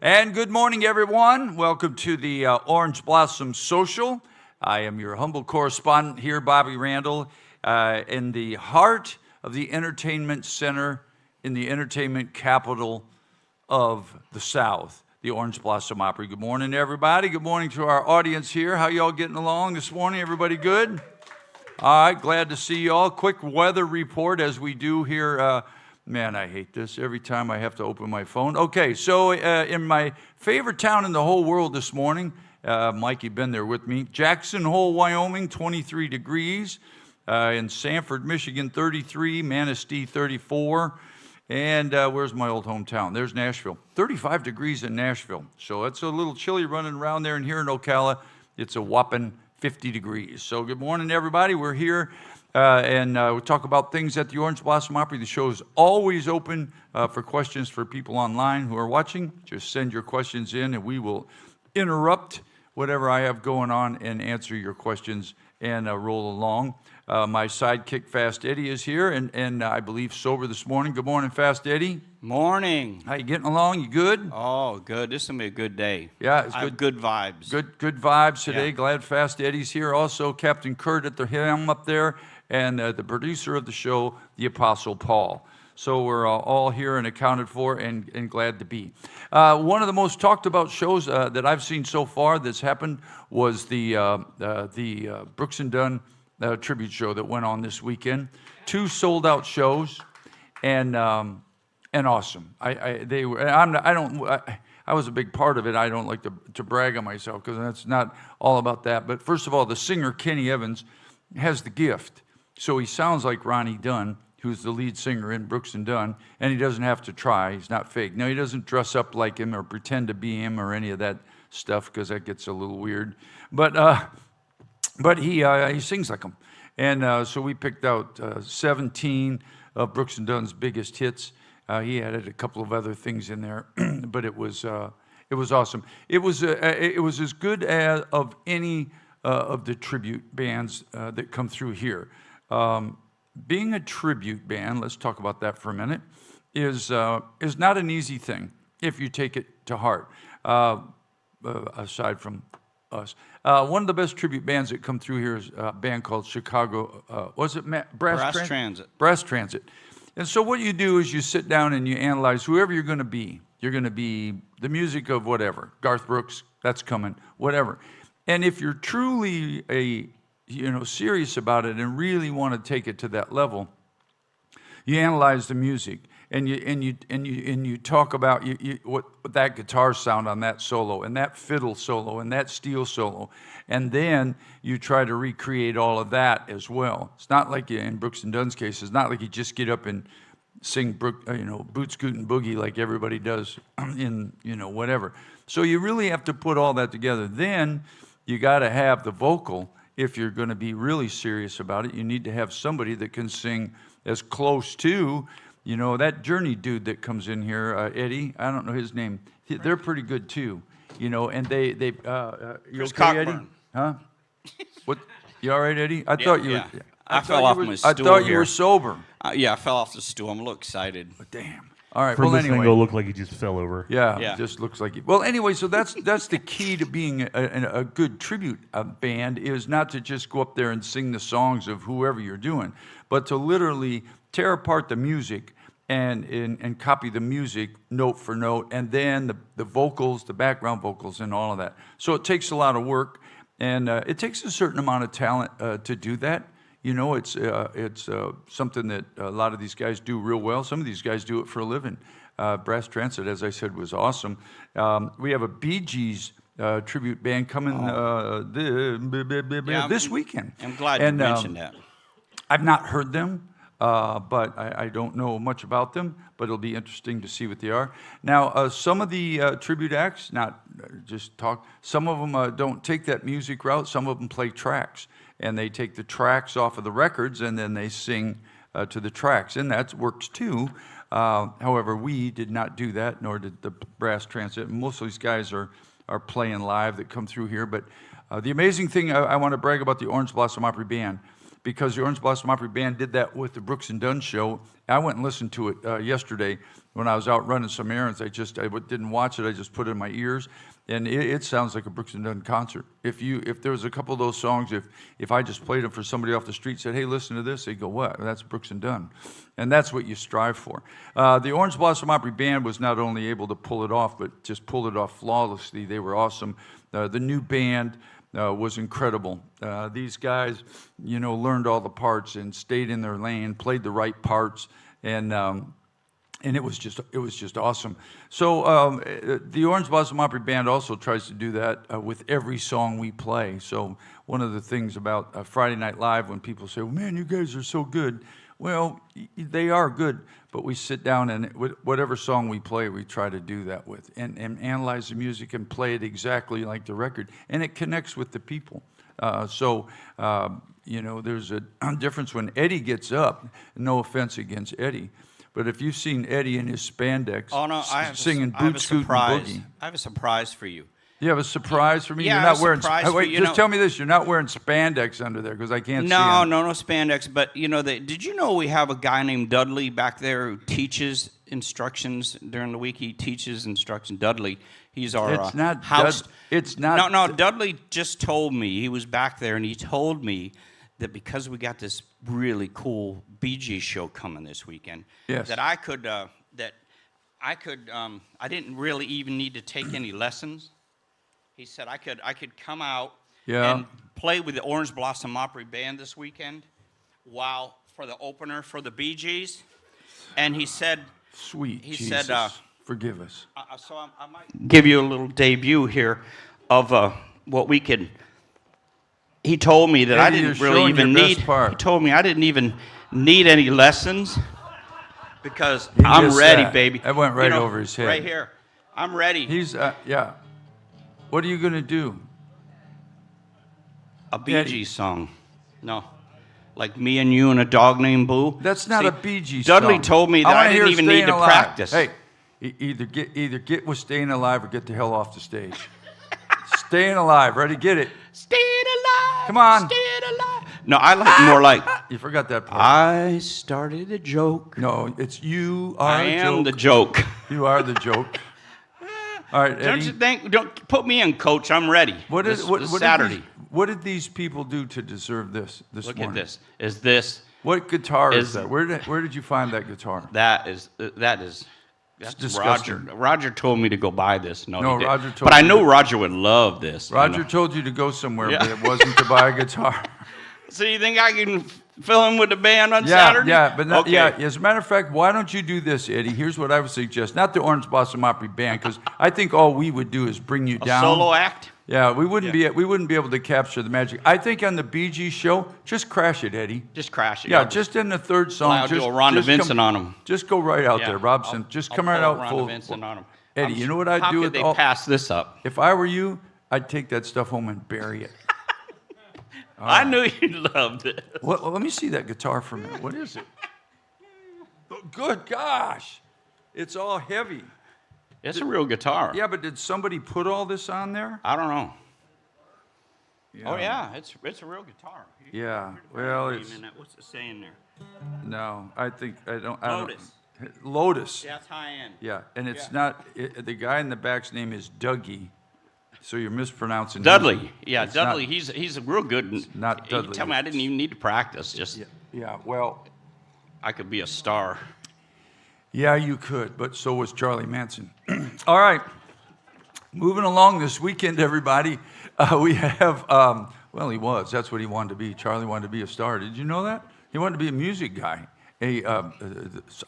And good morning, everyone. Welcome to the Orange Blossom Social. I am your humble correspondent here, Bobby Randall, in the heart of the entertainment center in the entertainment capital of the South, the Orange Blossom Opry. Good morning, everybody. Good morning to our audience here. How y'all getting along this morning? Everybody good? All right, glad to see you all. Quick weather report as we do here. Man, I hate this every time I have to open my phone. Okay, so in my favorite town in the whole world this morning, Mike, you've been there with me, Jackson Hole, Wyoming, 23 degrees. In Sanford, Michigan, 33, Manistee, 34. And where's my old hometown? There's Nashville, 35 degrees in Nashville. So it's a little chilly running around there. And here in Ocala, it's a whopping 50 degrees. So good morning, everybody. We're here. And we talk about things at the Orange Blossom Opry. The show is always open for questions for people online who are watching. Just send your questions in, and we will interrupt whatever I have going on and answer your questions and roll along. My sidekick, Fast Eddie, is here, and I believe sober this morning. Good morning, Fast Eddie. Morning. How you getting along? You good? Oh, good. This is going to be a good day. Yeah, it's I good. have good vibes. Good vibes today. Yeah. Glad Fast Eddie's here. Also, Captain Kurt at the helm up there, and the producer of the show, the Apostle Paul. So we're all here and accounted for and glad to be. One of the most talked about shows that I've seen so far that's happened was the Brooks and Dunn tribute show that went on this weekend. 2 sold out shows, and awesome. I was a big part of it. I don't like to brag on myself because that's not all about that. But first of all, the singer Kenny Evans has the gift. So he sounds like Ronnie Dunn, who's the lead singer in Brooks and Dunn, and he doesn't have to try. He's not fake. No, he doesn't dress up like him or pretend to be him or any of that stuff because that gets a little weird. But he sings like him. And so we picked out 17 of Brooks and Dunn's biggest hits. He added a couple of other things in there, but it was awesome. It was as good as of any of the tribute bands that come through here. Being a tribute band, let's talk about that for a minute, is not an easy thing if you take it to heart. Aside from us, one of the best tribute bands that come through here is a band called Chicago. Was it Brass Transit? Brass Transit. And so what you do is you sit down and you analyze whoever you're going to be. You're going to be the music of whatever. Garth Brooks, that's coming, whatever. And if you're truly serious about it and really want to take it to that level, you analyze the music and you talk about what that guitar sound on that solo and that fiddle solo and that steel solo, and then you try to recreate all of that as well. It's not like in Brooks and Dunn's case. It's not like you just get up and sing Boot Scootin' Boogie like everybody does in whatever. So you really have to put all that together. Then you got to have the vocal. If you're going to be really serious about it, you need to have somebody that can sing as close to, that Journey dude that comes in here, Eddie. I don't know his name. They're pretty good too, and they. You okay, Eddie? Huh? What? You all right, Eddie? I thought you. Yeah. Were, I fell off my stool. I thought you here. were sober. Yeah, I fell off the stool. I'm a little excited. But damn. All right. From well, this anyway. angle, look like he just fell over. Yeah, Yeah. It just looks like it. Well, anyway, so that's the key to being a good tribute band is not to just go up there and sing the songs of whoever you're doing, but to literally tear apart the music and copy the music note for note, and then the vocals, the background vocals, and all of that. So it takes a lot of work, and it takes a certain amount of talent to do that. It's something that a lot of these guys do real well. Some of these guys do it for a living. Brass Transit, as I said, was awesome. We have a Bee Gees tribute band coming this weekend. I'm glad you mentioned that. I've not heard them, but I don't know much about them, but it'll be interesting to see what they are. Now, some of the tribute acts, not just talk, some of them don't take that music route. Some of them play tracks. And they take the tracks off of the records, and then they sing to the tracks. And that works, too. However, we did not do that, nor did the Brass Transit. Most of these guys are playing live that come through here. But the amazing thing, I want to brag about the Orange Blossom Opry Band, because the Orange Blossom Opry Band did that with the Brooks and Dunn show. I went and listened to it yesterday when I was out running some errands. I didn't watch it. I just put it in my ears, and it sounds like a Brooks and Dunn concert. If there was a couple of those songs, if I just played them for somebody off the street, and said, "Hey, listen to this," they'd go, "What?" That's Brooks and Dunn, and that's what you strive for. The Orange Blossom Opry Band was not only able to pull it off, but just pulled it off flawlessly. They were awesome. The new band was incredible. These guys, learned all the parts and stayed in their lane, played the right parts, and it was just awesome. So the Orange Blossom Opry Band also tries to do that with every song we play. So one of the things about Friday Night Live, when people say, "Well, man, you guys are so good," well, they are good, but we sit down and whatever song we play, we try to do that with and analyze the music and play it exactly like the record, and it connects with the people. There's a difference when Eddie gets up. No offense against Eddie, but if you've seen Eddie in his spandex singing Boot Scoot and Boogie. I have a surprise for you. You have a surprise for me? Yeah, You're not wearing. Just tell me this: you're not wearing spandex under there because I can't see. No spandex. But did you know we have a guy named Dudley back there who teaches instructions during the week? He teaches instruction. Dudley. He's our house. It's not. No. Dudley just told me, he was back there, and he told me that because we got this really cool Bee Gees show coming this weekend, yes, that I didn't really even need to take any lessons. He said I could come out and play with the Orange Blossom Opry Band this weekend for the opener for the Bee Gees. And he said, "Sweet Jesus, forgive us." So I might give you a little debut here of what we could. He told me that I didn't really even need. He told me I didn't even need any lessons because I'm ready, baby. That went right over his head. Right here, I'm ready. He's What are you going to do? A Bee Gees song. No. Like Me and You and a Dog Named Boo. That's not a Bee Gees song. Dudley told me that I didn't even need to practice. Hey, either get with Staying Alive or get the hell off the stage. Staying Alive. Ready? Get it. Staying alive. Come on. Staying alive. No, I like more like. You forgot that part. I started a joke. No, it's you are the joke. I am the joke. You are the joke. All right, Eddie. Don't you think? Don't put me in, Coach. I'm ready. What Saturday? What did these people do to deserve this Look morning? Look at this. Is this? What guitar is that? Where did you find that guitar? That's disgusting. Roger told me to go buy this. No, he didn't. Roger told but I knew Roger would love this. Roger told you to go somewhere, but it wasn't to buy a guitar. So you think I can fill in with the band on Saturday? Yeah, but not, as a matter of fact, why don't you do this, Eddie? Here's what I would suggest. Not the Orange Blossom Opry Band, because I think all we would do is bring you down. A solo act? Yeah, we wouldn't be able to capture the magic. I think on the Bee Gees show, just crash it, Eddie. Just crash it. Yeah, just in the third song. I'll do a Rhonda Vincent on them. Just go right out there, Robson. Just come right out full. Rhonda Vincent on them. Eddie, you know what I'd do? How could they pass this up? If I were you, I'd take that stuff home and bury it. I knew you loved it. Well, let me see that guitar for a minute. What is it? Oh, good gosh. It's all heavy. It's a real guitar. Yeah, but did somebody put all this on there? I don't know. Yeah. Oh, yeah. It's a real guitar. Yeah. Well, it's... What's it saying there? No, I don't. Lotus. Lotus. Yeah, it's high end. Yeah, and it's not... the guy in the back's name is Dougie. So you're mispronouncing Dudley. Yeah, Dudley. He's a real good. Not Dudley. You tell me I didn't even need to practice. Just well, I could be a star. Yeah, you could, but so was Charlie Manson. All right, moving along this weekend, everybody. We have he was. That's what he wanted to be. Charlie wanted to be a star. Did you know that? He wanted to be a music guy. I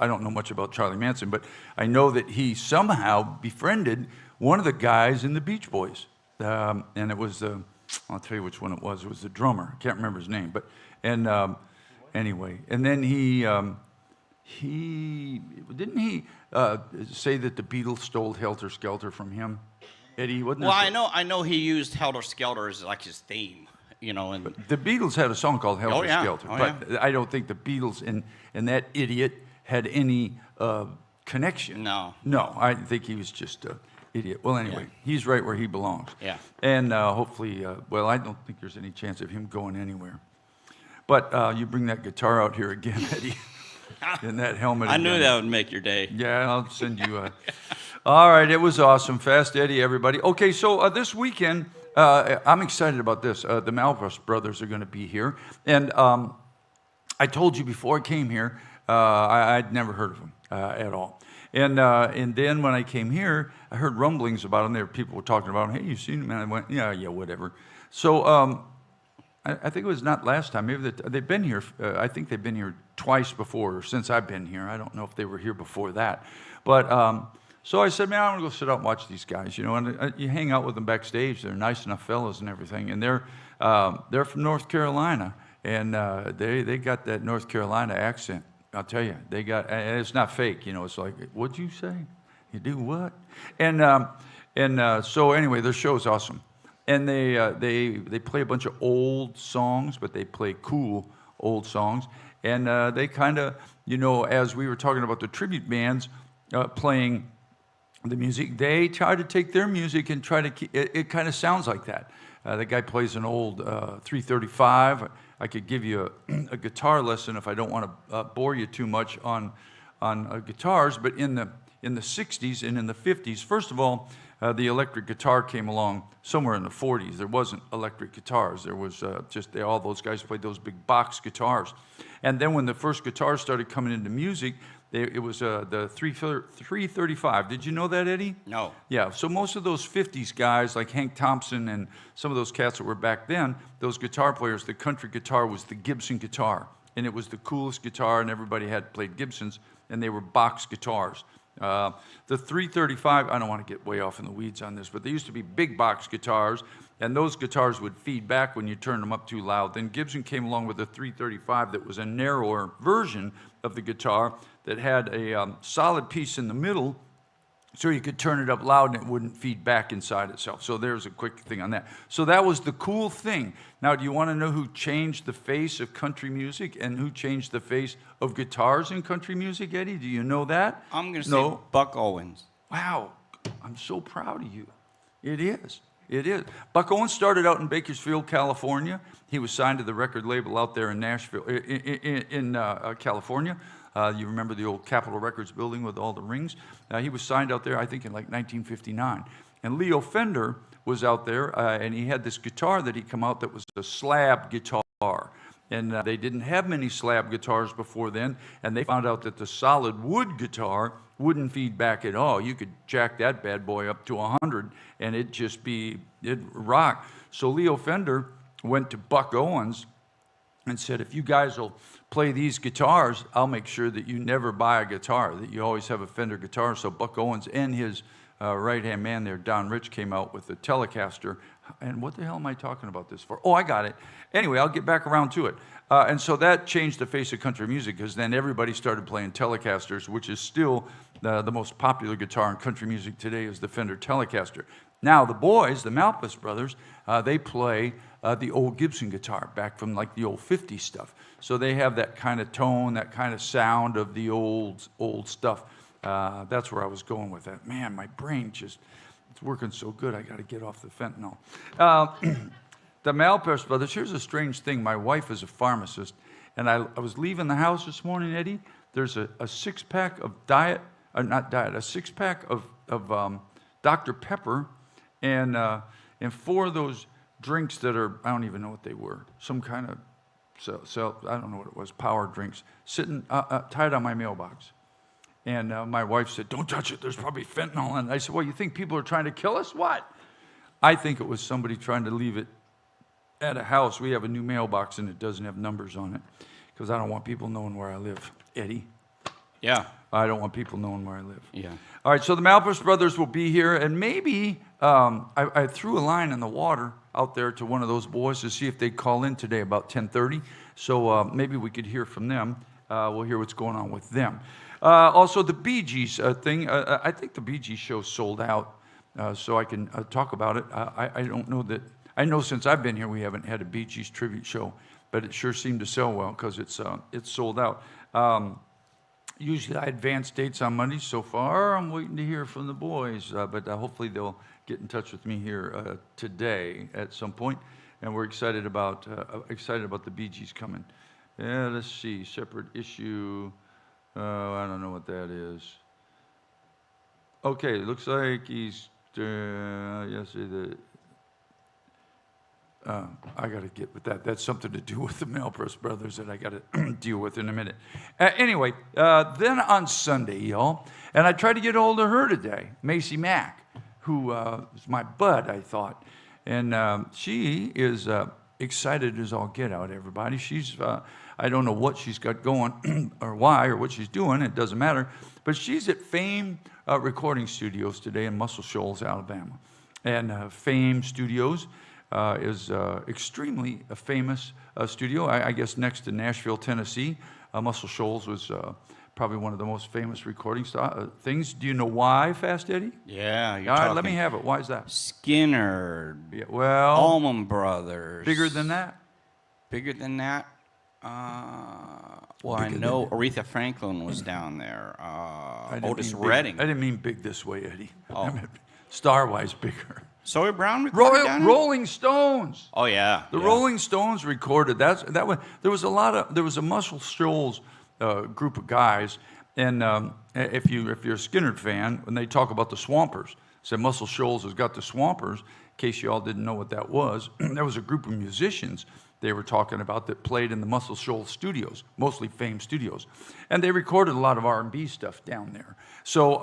don't know much about Charlie Manson, but I know that he somehow befriended one of the guys in the Beach Boys, and it was I'll tell you which one it was. It was the drummer. I can't remember his name, but anyway, and then he didn't say that the Beatles stole Helter Skelter from him. Eddie, wasn't well, I know he used Helter Skelter as like his theme, And but the Beatles had a song called Helter Skelter, but I don't think the Beatles and that idiot had any connection. No, I think he was just idiot. Well, anyway, he's right where he belongs. Yeah. And hopefully, I don't think there's any chance of him going anywhere. But you bring that guitar out here again, Eddie, and that helmet I again. knew that would make your day. Yeah, I'll send you a... All right, it was awesome. Fast Eddie, everybody. Okay, so this weekend, I'm excited about this. The Malpass brothers are going to be here. And I told you before I came here, I'd never heard of them at all. And then when I came here, I heard rumblings about them. There were people were talking about them. Hey, you seen them? And I went, yeah, whatever. So I think it was not last time. Maybe they've been here. I think they've been here twice before, since I've been here. I don't know if they were here before that. But so I said, man, I'm going to go sit out and watch these guys. You know, and you hang out with them backstage. They're nice enough fellows and everything. And they're from North Carolina. And they got that North Carolina accent. I'll tell you, they got, and it's not fake, you know. It's like, what'd you say? You do what? And so anyway, their show's awesome, and they play a bunch of old songs, but they play cool old songs, and they kind of, you know, as we were talking about the tribute bands playing the music, they try to take their music and try to keep it kind of sounds like that. The guy plays an old 335. I could give you a guitar lesson if I don't want to bore you too much on guitars. But in the 60s and in the 50s, first of all, the electric guitar came along somewhere in the 40s. There wasn't electric guitars. There was all those guys played those big box guitars. And then when the first guitars started coming into music, it was the 335. Did you know that, Eddie? No. Yeah, so most of those 50s guys, like Hank Thompson and some of those cats that were back then, those guitar players, the country guitar was the Gibson guitar. And it was the coolest guitar, and everybody had played Gibsons, and they were box guitars. The 335, I don't want to get way off in the weeds on this, but they used to be big box guitars, and those guitars would feed back when you turned them up too loud. Then Gibson came along with a 335 that was a narrower version of the guitar that had a solid piece in the middle, so you could turn it up loud and it wouldn't feed back inside itself. So there's a quick thing on that. So that was the cool thing. Now, do you want to know who changed the face of country music and who changed the face of guitars in country music, Eddie? Do you know that? I'm going to say Buck Owens. Wow, I'm so proud of you. It is. It is. Buck Owens started out in Bakersfield, California. He was signed to the record label out there in Nashville, in California. You remember the old Capitol Records building with all the rings? He was signed out there, I think, in like 1959. And Leo Fender was out there, and he had this guitar that he come out that was a slab guitar. And they didn't have many slab guitars before then, and they found out that the solid wood guitar wouldn't feed back at all. You could jack that bad boy up to 100, and it'd rock. So Leo Fender went to Buck Owens and said, if you guys will play these guitars, I'll make sure that you never buy a guitar, that you always have a Fender guitar. So Buck Owens and his right-hand man there, Don Rich, came out with the Telecaster. And what the hell am I talking about this for? Oh, I got it. Anyway, I'll get back around to it. And so that changed the face of country music, because then everybody started playing Telecasters, which is still the most popular guitar in country music today is the Fender Telecaster. Now, the boys, the Malpass brothers, they play the old Gibson guitar back from like the old 50s stuff. So they have that kind of tone, that kind of sound of the old stuff. That's where I was going with that. Man, my brain just, it's working so good, I got to get off the fentanyl. The Malpass brothers, here's a strange thing. My wife is a pharmacist, and I was leaving the house this morning, Eddie. There's a six-pack of a six-pack of Dr. Pepper, and 4 of those drinks that are, I don't even know what they were, some kind of, I don't know what it was, power drinks, sitting tied on my mailbox. And my wife said, don't touch it, there's probably fentanyl. And I said, well, you think people are trying to kill us? What? I think it was somebody trying to leave it at a house. We have a new mailbox, and it doesn't have numbers on it, because I don't want people knowing where I live. Eddie? Yeah. I don't want people knowing where I live. Yeah. All right, so the Malpass brothers will be here, and maybe I threw a line in the water out there to one of those boys to see if they'd call in today about 10:30. So maybe we could hear from them. We'll hear what's going on with them. Also, the Bee Gees thing, I think the Bee Gees show sold out, so I can talk about it. I don't know that, I know since I've been here we haven't had a Bee Gees tribute show, but it sure seemed to sell well because it's sold out. Usually I advance dates on Mondays. So far, I'm waiting to hear from the boys, but hopefully they'll get in touch with me here today at some point. and we're excited about the Bee Gees coming. Yeah, let's see, separate issue. I don't know what that is. Okay, looks like he's I got to get with that. That's something to do with the Mail Press Brothers that I got to deal with in a minute. Anyway, then on Sunday, y'all, and I tried to get hold of her today, Macy Mack, who was my bud, I thought. And she is excited as all get out, everybody. She's, I don't know what she's got going or why or what she's doing. It doesn't matter. But she's at Fame Recording Studios today in Muscle Shoals, Alabama. And Fame Studios is extremely famous studio, I guess next to Nashville, Tennessee. Muscle Shoals was probably one of the most famous recording things. Do you know why, Fast Eddie? Yeah, you're All right, talking let me have it. Why is that? Skinner. Yeah, well, Allman Brothers. Bigger than that? Bigger than that? Well, Bigger I know Aretha Franklin was down there. Otis Redding. I didn't mean big this way, Eddie. Oh. I meant star-wise bigger. Sawyer Brown recorded down there? Rolling Stones. Oh yeah, The Rolling Stones recorded that. There was a Muscle Shoals group of guys, and if you're a Skinner fan, when they talk about the Swampers, say Muscle Shoals has got the Swampers. In case you all didn't know what that was, there was a group of musicians they were talking about that played in the Muscle Shoals studios, mostly Fame Studios, and they recorded a lot of R&B stuff down there. So,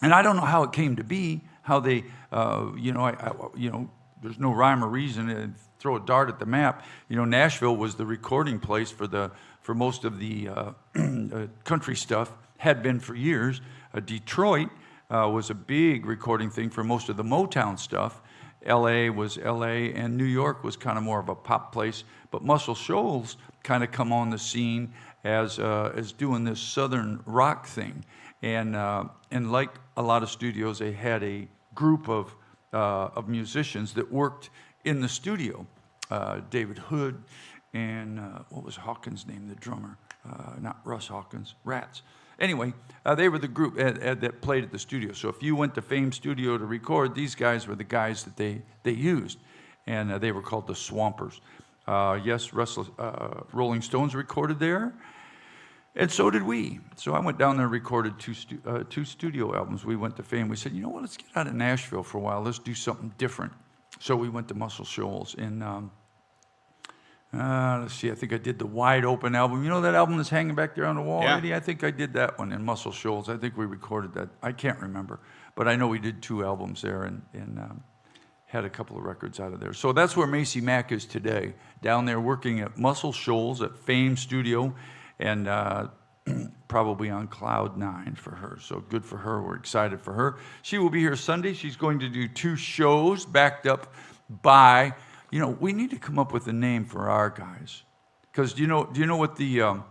and I don't know how it came to be. How they, there's no rhyme or reason to throw a dart at the map. Nashville was the recording place for most of the country stuff, had been for years. Detroit was a big recording thing for most of the Motown stuff. L.A. was L.A., and New York was kind of more of a pop place. But Muscle Shoals kind of come on the scene as doing this southern rock thing. And like a lot of studios, they had a group of musicians that worked in the studio. David Hood and what was Hawkins' name, the drummer? Not Russ Hawkins, Rats. Anyway, they were the group that played at the studio. So if you went to Fame Studio to record, these guys were the guys that they used. And they were called the Swampers. Yes, Rolling Stones recorded there. And so did we. So I went down there and recorded two studio albums. We went to Fame. We said, you know what, let's get out of Nashville for a while. Let's do something different. So we went to Muscle Shoals. And let's see, I think I did the Wide Open album. You know that album that's hanging back there on the wall, Eddie? I think I did that one in Muscle Shoals. I think we recorded that. I can't remember. But I know we did 2 albums there and had a couple of records out of there. So that's where Macy Mack is today, down there working at Muscle Shoals at Fame Studio. And probably on cloud 9 for her. So good for her. We're excited for her. She will be here Sunday. She's going to do 2 shows backed up by, we need to come up with a name for our guys. Because do you know what the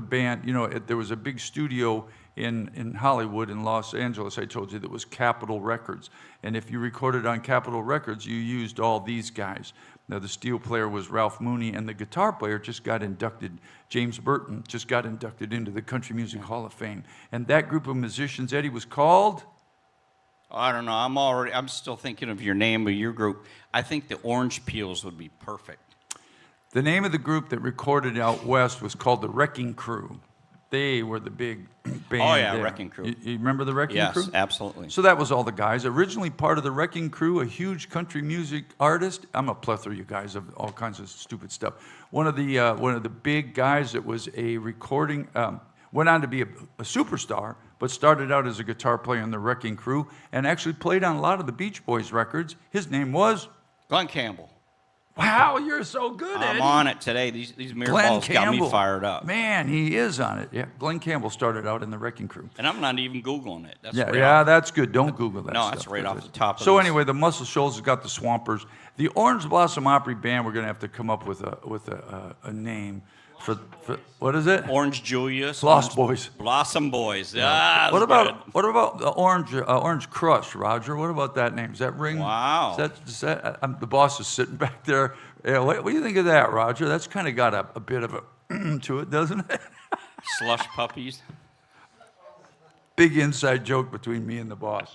band, there was a big studio in Hollywood, in Los Angeles, I told you, that was Capitol Records. And if you recorded on Capitol Records, you used all these guys. Now, the steel player was Ralph Mooney, and the guitar player just got inducted, James Burton, just got inducted into the Country Music Hall of Fame. And that group of musicians, Eddie, was called? I don't know. I'm still thinking of your name of your group. I think the Orange Peels would be perfect. The name of the group that recorded out west was called the Wrecking Crew. They were the big band. Oh, yeah, there. Wrecking Crew. You remember the Wrecking Crew? Yes, absolutely. So that was all the guys. Originally part of the Wrecking Crew, a huge country music artist. I'm a plethora, you guys, of all kinds of stupid stuff. One of the big guys that was a recording, went on to be a superstar, but started out as a guitar player in the Wrecking Crew and actually played on a lot of the Beach Boys records. His name was? Glenn Campbell. Wow, you're so good, Eddie. I'm on it today. These mirror balls got me fired up. Man, he is on it. Yeah, Glenn Campbell started out in the Wrecking Crew. And I'm not even Googling it. That's that's good. Don't Google that stuff. That's right off the top of So anyway, the Muscle Shoals has got the Swampers. The Orange Blossom Opry Band, we're going to have to come up with a name for what is it? Orange Julius. Lost Boys. Blossom Boys. Yeah. What about the Orange Crush, Roger? What about that name? Does that ring? Wow. Is that the boss is sitting back there. Yeah, what do you think of that, Roger? That's kind of got a bit of a to it, doesn't it? Slush puppies. Big inside joke between me and the boss.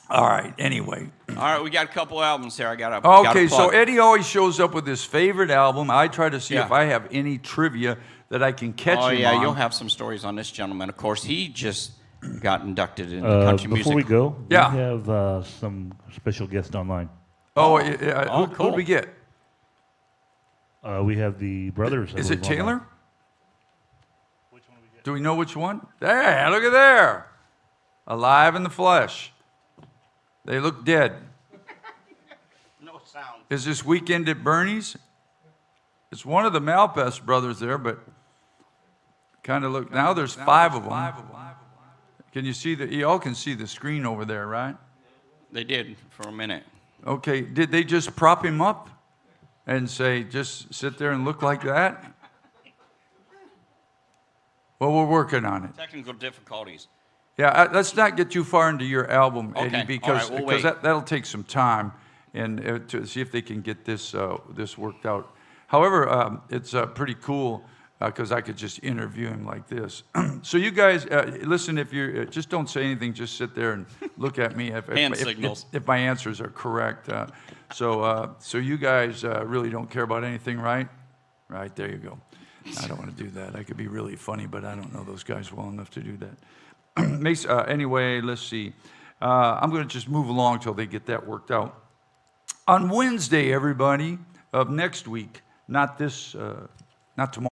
All right, anyway. All right, we got a couple albums here. Okay, so Eddie always shows up with his favorite album. I try to see if I have any trivia that I can catch him on. Oh, yeah, you'll have some stories on this gentleman. Of course, he just got inducted into country music. Before we go, we have some special guests online. Cool. Who did we get? We have the brothers. Is it Taylor? Which one we get? Do we know which one? There, look at there. Alive in the flesh. They look dead. No sound. Is this Weekend at Bernie's? It's one of the Malpass brothers there, but kind of look. Now there's 5 of them. Can you see you all can see the screen over there, right? They did for a minute. Okay, did they just prop him up and say, just sit there and look like that? Well, we're working on it. Technical difficulties. Yeah, let's not get too far into your album, Eddie, Okay. because All right, we'll that'll take some time and to see if they can get this worked out. However, it's pretty cool because I could just interview him like this. So you guys, listen, if you just don't say anything, just sit there and look at me if my answers are correct. So you guys really don't care about anything, right? Right, there you go. I don't want to do that. I could be really funny, but I don't know those guys well enough to do that. Anyway, let's see. I'm going to just move along till they get that worked out. On Wednesday, everybody, of next week, not tomorrow.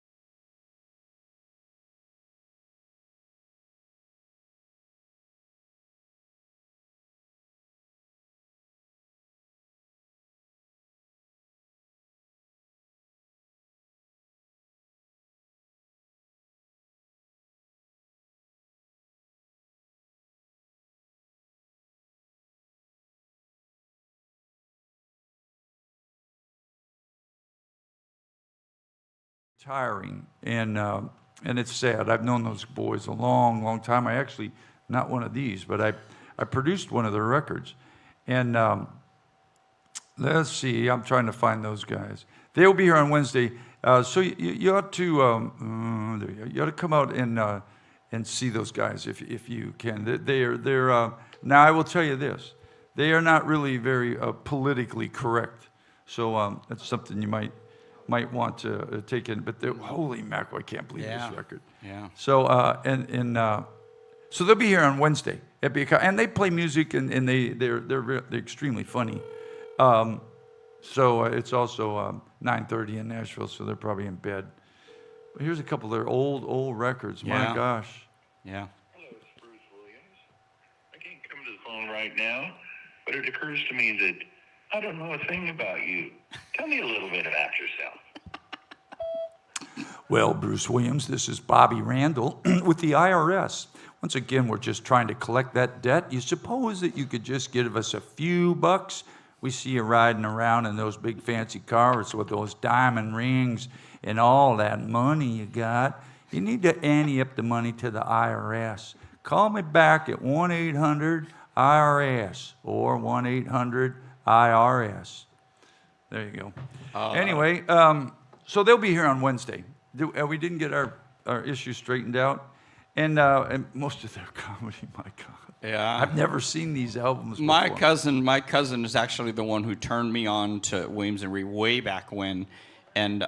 Tiring, and it's sad. I've known those boys a long, long time. I actually, not one of these, but I produced one of their records. And let's see, I'm trying to find those guys. They'll be here on Wednesday. So you ought to you ought to come out and see those guys if you can. They're now I will tell you this, they are not really very politically correct. So that's something you might want to take in, but holy mackerel, I can't believe this record. Yeah. So so they'll be here on Wednesday, and they play music, and they're extremely funny. So it's also 9:30 in Nashville, so they're probably in bed. But here's a couple of their old records. Yeah. My gosh. Yeah. Hello, it's Bruce Williams. I can't come to the phone right now, but it occurs to me that I don't know a thing about you. Tell me a little bit about yourself. Well, Bruce Williams, this is Bobby Randall with the IRS. Once again, we're just trying to collect that debt. You suppose that you could just give us a few bucks? We see you riding around in those big fancy cars with those diamond rings and all that money you got. You need to ante up the money to the IRS. Call me back at 1-800-IRS or 1-800-IRS. There you go. Anyway, so they'll be here on Wednesday. We didn't get our issues straightened out. And most of their comedy, my God. Yeah. I've never seen these albums before. My cousin is actually the one who turned me on to Williams and Reed way back when. And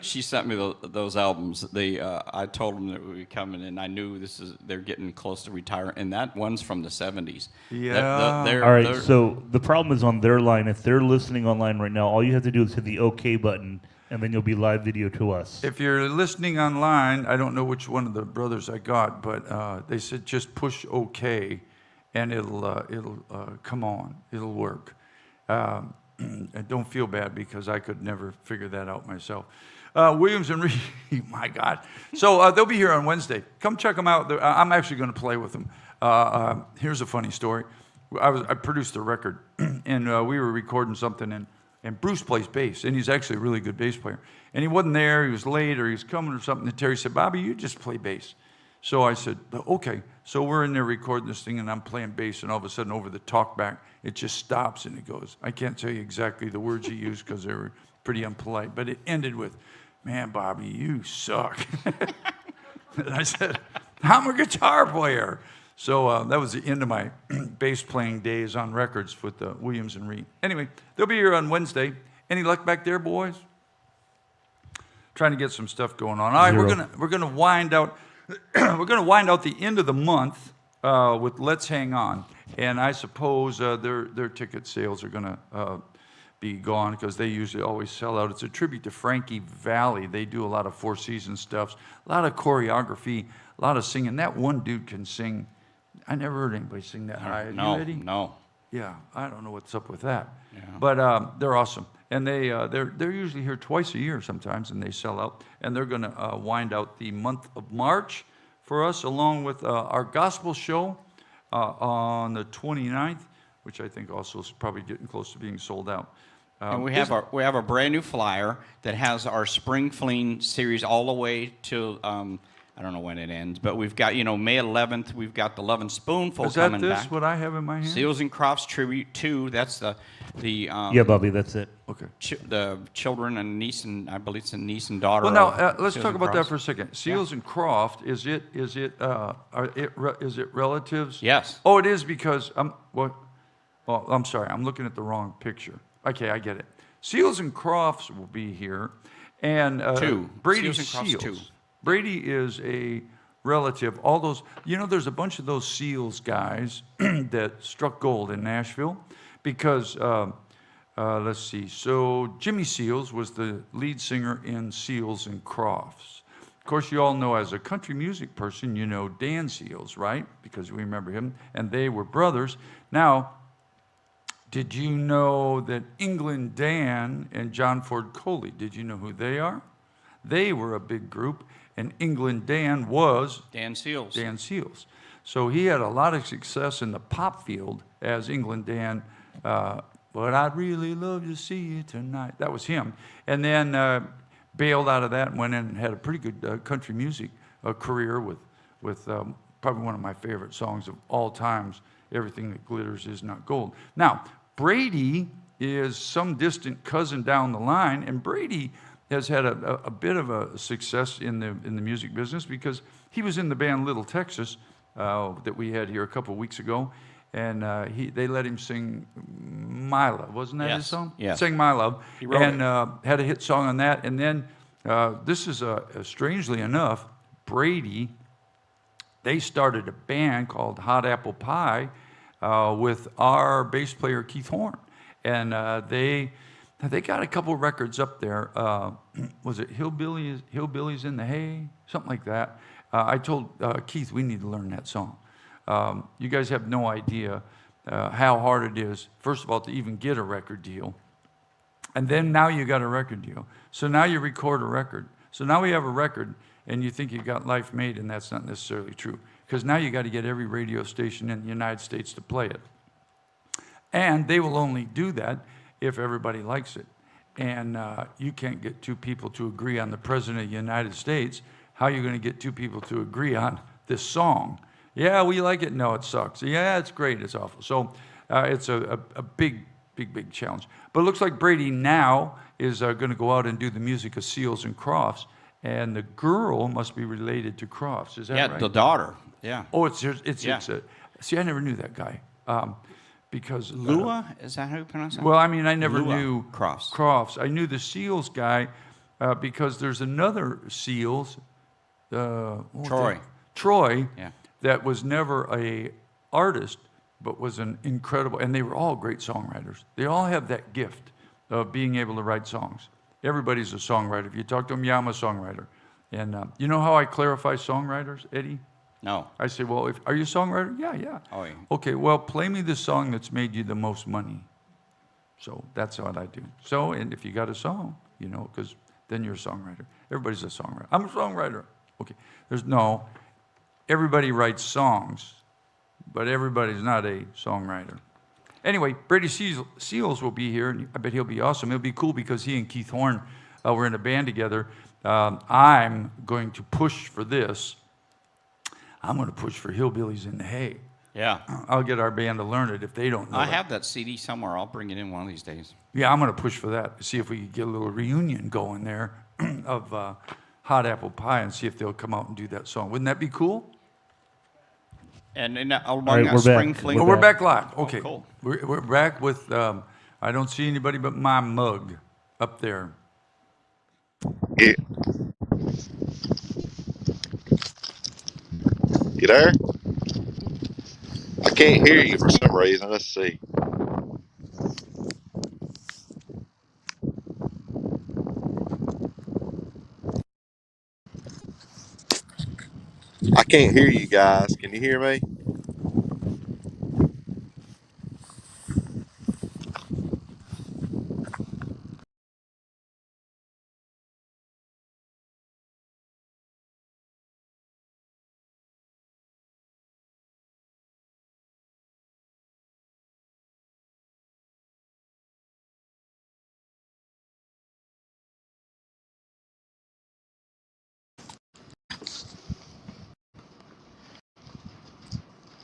she sent me those albums. I told them that we were coming, and I knew they're getting close to retiring. And that one's from the 70s. Yeah. All right, so the problem is on their line. If they're listening online right now, all you have to do is hit the OK button, and then you'll be live video to us. If you're listening online, I don't know which one of the brothers I got, but they said just push OK, and it'll come on. It'll work. And don't feel bad because I could never figure that out myself. Williams and Reed, my God. So they'll be here on Wednesday. Come check them out. I'm actually going to play with them. Here's a funny story. I produced the record, and we were recording something, and Bruce plays bass, and he's actually a really good bass player. And he wasn't there. He was late, or he was coming or something. And Terry said, "Bobby, you just play bass." So I said, "Okay." So we're in there recording this thing, and I'm playing bass, and all of a sudden, over the talkback, it just stops, and it goes. I can't tell you exactly the words he used because they were pretty impolite, but it ended with, "Man, Bobby, you suck." And I said, "I'm a guitar player." So that was the end of my bass playing days on records with Williams and Reed. Anyway, they'll be here on Wednesday. Any luck back there, boys? Trying to get some stuff going on. All right, we're gonna wind out the end of the month with Let's Hang On, and I suppose their ticket sales are gonna be gone because they usually always sell out. It's a tribute to Frankie Valli. They do a lot of Four Seasons stuff, a lot of choreography, a lot of singing. That one dude can sing. I never heard anybody sing that high. No, you, Eddie? no. Yeah, I don't know what's up with that. Yeah. But they're awesome. And they're usually here twice a year sometimes, and they sell out. And they're going to wind out the month of March for us, along with our gospel show on the 29th, which I think also is probably getting close to being sold out. And we have a brand new flyer that has our Spring Fling series all the way to I don't know when it ends, but we've got, May 11th, we've got the Love and Spoonful coming back. Is that what I have in my hand? Seals and Crofts Tribute 2, that's the yeah, Bobby, that's it. Okay. The children and niece and, I believe it's a niece and daughter. Well, now, let's Seals talk and about that Crofts. for a second. Seals and Croft, is it relatives? Yes. Oh, it is because, I'm sorry, I'm looking at the wrong picture. Okay, I get it. Seals and Crofts will be here, and Brady Seals and Crofts Seals. 2. Brady is a relative. All those, there's a bunch of those Seals guys that struck gold in Nashville because, let's see, so Jimmy Seals was the lead singer in Seals and Crofts. Of course, you all know as a country music person, you know Dan Seals, right? Because we remember him, and they were brothers. Now, did you know that England Dan and John Ford Coley, did you know who they are? They were a big group, and England Dan was Dan Seals. Dan Seals. So he had a lot of success in the pop field as England Dan, but I'd really love to see you tonight. That was him. And then bailed out of that and went in and had a pretty good country music career with probably one of my favorite songs of all times, Everything That Glitters Is Not Gold. Now, Brady is some distant cousin down the line, and Brady has had a bit of a success in the music business because he was in the band Little Texas that we had here a couple of weeks ago, and they let him sing My Love. Wasn't that his song? Yes. Sang My Love. He wrote and it. Had a hit song on that. And then this is, strangely enough, Brady, they started a band called Hot Apple Pie with our bass player Keith Horn. And they got a couple records up there. Was it Hillbillies in the Hay? Something like that. I told Keith we need to learn that song. You guys have no idea how hard it is, first of all, to even get a record deal. And then now you got a record deal. So now you record a record. So now we have a record, and you think you got life made, and that's not necessarily true. Because now you got to get every radio station in the United States to play it. And they will only do that if everybody likes it. And you can't get two people to agree on the President of the United States. How are you going to get two people to agree on this song? Yeah, we like it. No, it sucks. Yeah, it's great. It's awful. So it's a big challenge. But it looks like Brady now is going to go out and do the music of Seals and Crofts. And the girl must be related to Crofts. Is that right? Yeah, the daughter. Yeah. Oh, it's see, I never knew that guy. Because Lua, is that how you pronounce it? Well, I mean, I never Lua knew Crofts. I knew the Seals guy because there's another Seals, Troy, Yeah. that was never a artist, but was an incredible, and they were all great songwriters. They all have that gift of being able to write songs. Everybody's a songwriter. If you talk to them, yeah, I'm a songwriter. And you know how I clarify songwriters, Eddie? No. I say, well, are you a songwriter? Yeah. Oh, yeah. Okay, well, play me the song that's made you the most money. So that's what I do. So, and if you got a song, because then you're a songwriter. Everybody's a songwriter. I'm a songwriter. Okay, everybody writes songs, but everybody's not a songwriter. Anyway, Brady Seals will be here, and I bet he'll be awesome. It'll be cool because he and Keith Horn were in a band together. I'm going to push for this. I'm going to push for Hillbillies in the Hay. Yeah. I'll get our band to learn it if they don't know I it. have that CD somewhere. I'll bring it in one of these days. Yeah, I'm going to push for that. See if we can get a little reunion going there of Hot Apple Pie and see if they'll come out and do that song. Wouldn't that be cool? And along right, that we're spring back. fling. Oh, we're back live. Okay. cool. We're back with, I don't see anybody but my mug up there. You, you there? I can't hear you for some reason. Let's see. I can't hear you guys. Can you hear me?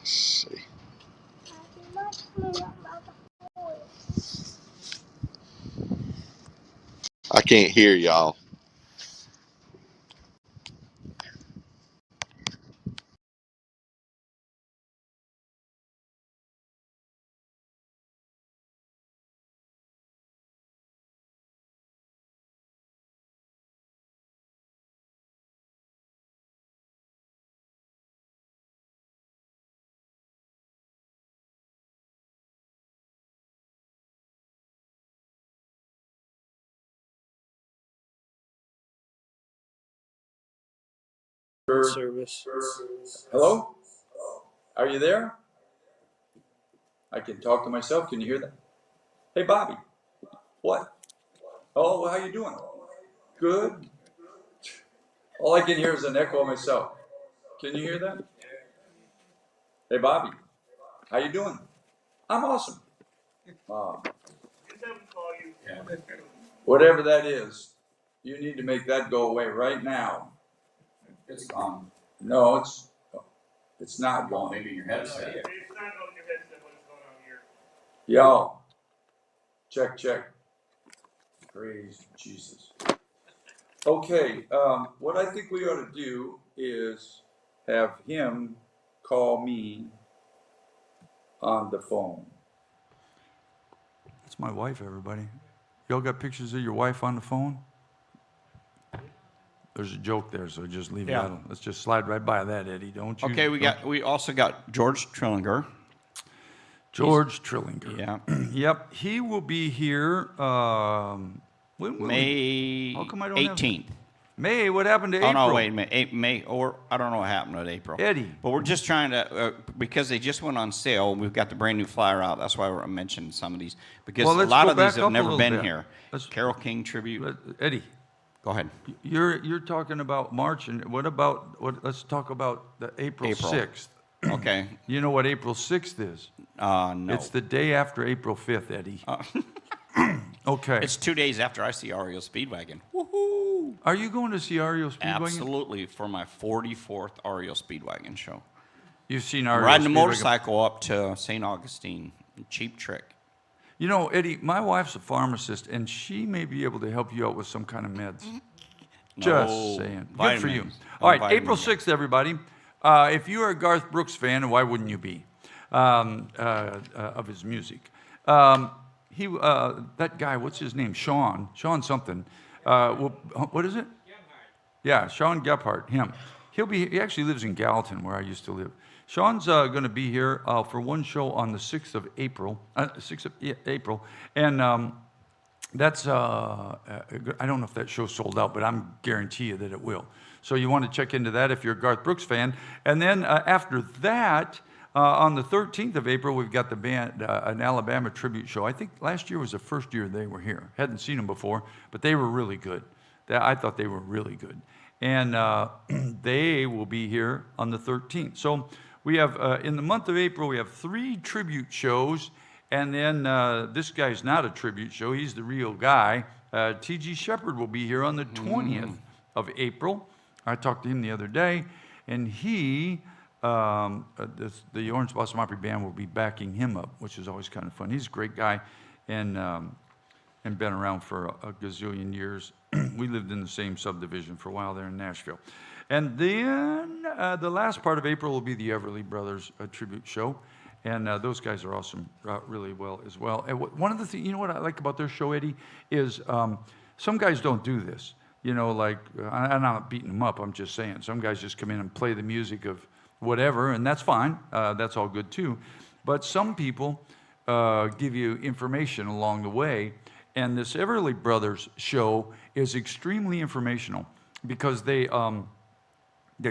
Let's see. I can't hear y'all. Service. Hello? Are you there? I can talk to myself. Can you hear that? Hey, Bobby. What? Oh, well, how you doing? Good. All I can hear is an echo of myself. Can you hear that? Hey, Bobby. How you doing? I'm awesome. Whatever that is, you need to make that go away right now. It's gone. No, it's not gone. Maybe your headset. It's not on your headset. What's going on here? Yo. Check. Praise Jesus. Okay, what I think we ought to do is have him call me on the phone. That's my wife, everybody. Y'all got pictures of your wife on the phone? There's a joke there, so just leave it out. Let's just slide right by that, Eddie. Don't you? Okay, we also got George Trillinger. George Trillinger. Yeah. Yep, he will be here. When will May How come I don't 18th. May? What happened to April? Oh no, wait a minute. May, or I don't know what happened with April. Eddie. But we're just trying to because they just went on sale. We've got the brand new flyer out. That's why we're mentioning some of these because Well, a let's lot go of these back have up a never little been bit. here. Carole King tribute. Eddie, Go ahead. you're talking about March, and what about let's talk about the April 6th. Okay. You know what April 6th is? No. It's the day after April 5th, Eddie. Okay. It's 2 days after I see REO Speedwagon. Woohoo! Are you going to see REO Speedwagon? Absolutely, for my 44th REO Speedwagon show. You've seen I'm REO riding a Speedwagon. motorcycle up to St. Augustine. Cheap Trick. You know, Eddie, my wife's a pharmacist, and she may be able to help you out with some kind of meds. Just saying. Good for you. Vitamins. All right, Vitamins, April 6th, everybody. If you are a Garth Brooks fan, and why wouldn't you be, of his music? That guy, what's his name? Sean something. What is it? Yeah, Sean Gephardt, him. He actually lives in Gallatin, where I used to live. Sean's going to be here for one show on the 6th of April. And that's, I don't know if that show's sold out, but I'm guarantee you that it will. So you want to check into that if you're a Garth Brooks fan. And then after that, on the 13th of April, we've got the band, an Alabama tribute show. I think last year was the first year they were here. Hadn't seen them before, but they were really good. I thought they were really good. And they will be here on the 13th. So we have, in the month of April, we have 3 tribute shows. And then this guy's not a tribute show. He's the real guy. T.G. Shepherd will be here on the 20th of April. I talked to him the other day, and he, the Orange Blossom Opry Band will be backing him up, which is always kind of fun. He's a great guy and been around for a gazillion years. We lived in the same subdivision for a while there in Nashville. And then the last part of April will be the Everly Brothers tribute show. And those guys are awesome, really well as well. And one of the things, you know what I like about their show, Eddie, is some guys don't do this. You know, like, I'm not beating them up, I'm just saying. Some guys just come in and play the music of whatever, and that's fine. That's all good too. But some people give you information along the way. And this Everly Brothers show is extremely informational because they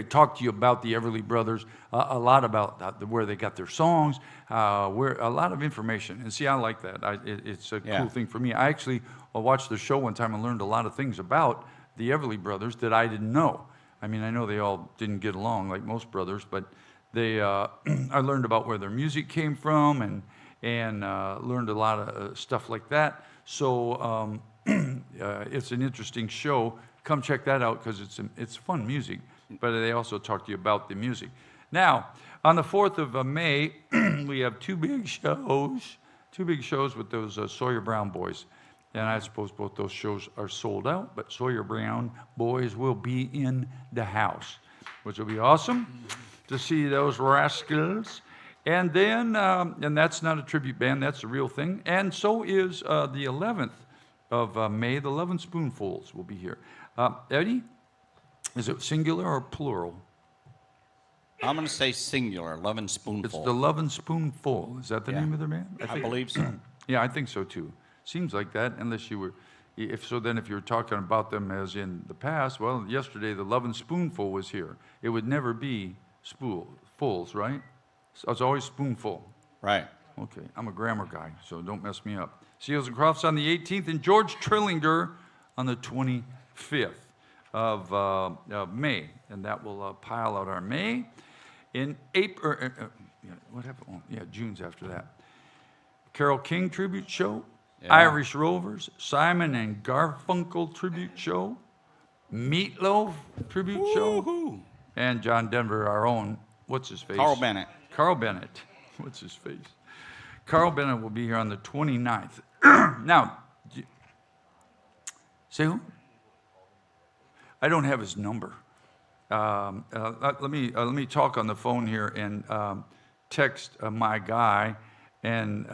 talk to you about the Everly Brothers, a lot about where they got their songs, where a lot of information. And see, I like that. It's a cool thing for me. I actually watched the show one time and learned a lot of things about the Everly Brothers that I didn't know. I mean, I know they all didn't get along like most brothers, but they I learned about where their music came from and learned a lot of stuff like that. So it's an interesting show. Come check that out because it's fun music. But they also talk to you about the music. Now, on the 4th of May, we have two big shows with those Sawyer Brown boys. And I suppose both those shows are sold out, but Sawyer Brown boys will be in the house, which will be awesome to see those rascals. And then, and that's not a tribute band, that's a real thing. And so is the 11th of May, the 11 Spoonfuls will be here. Eddie? Is it singular or plural? I'm going to say singular, 11 Spoonful. It's the 11 Spoonful. Is that the name of their band? I believe so. Yeah, I think so too. Seems like that, unless you were, if you were talking about them as in the past, well, yesterday the 11 Spoonful was here. It would never be fulls, right? So it's always spoonful. Right. Okay, I'm a grammar guy, so don't mess me up. Seals and Crofts on the 18th, and George Trillinger on the 25th. Of May, and that will pile out our May. In April, what happened? Oh, yeah, June's after that. Carole King tribute show, Irish Rovers, Simon and Garfunkel tribute show, Meatloaf tribute show, and John Denver, our own, what's his face? Carl Bennett. Carl Bennett. What's his face? Carl Bennett will be here on the 29th. Now, say who? I don't have his number. Let me talk on the phone here and text my guy and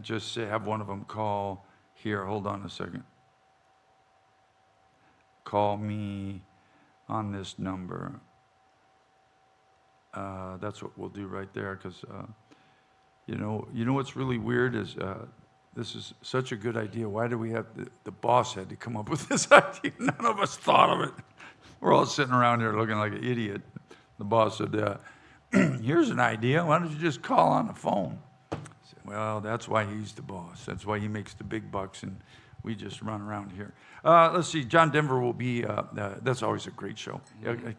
just say, have one of them call here. Hold on a second. Call me on this number. That's what we'll do right there, because you know what's really weird is. This is such a good idea. Why do we have the boss had to come up with this idea? None of us thought of it. We're all sitting around here looking like an idiot. The boss said, here's an idea. Why don't you just call on the phone? I said, well, that's why he's the boss. That's why he makes the big bucks, and we just run around here. Let's see. John Denver will be, that's always a great show.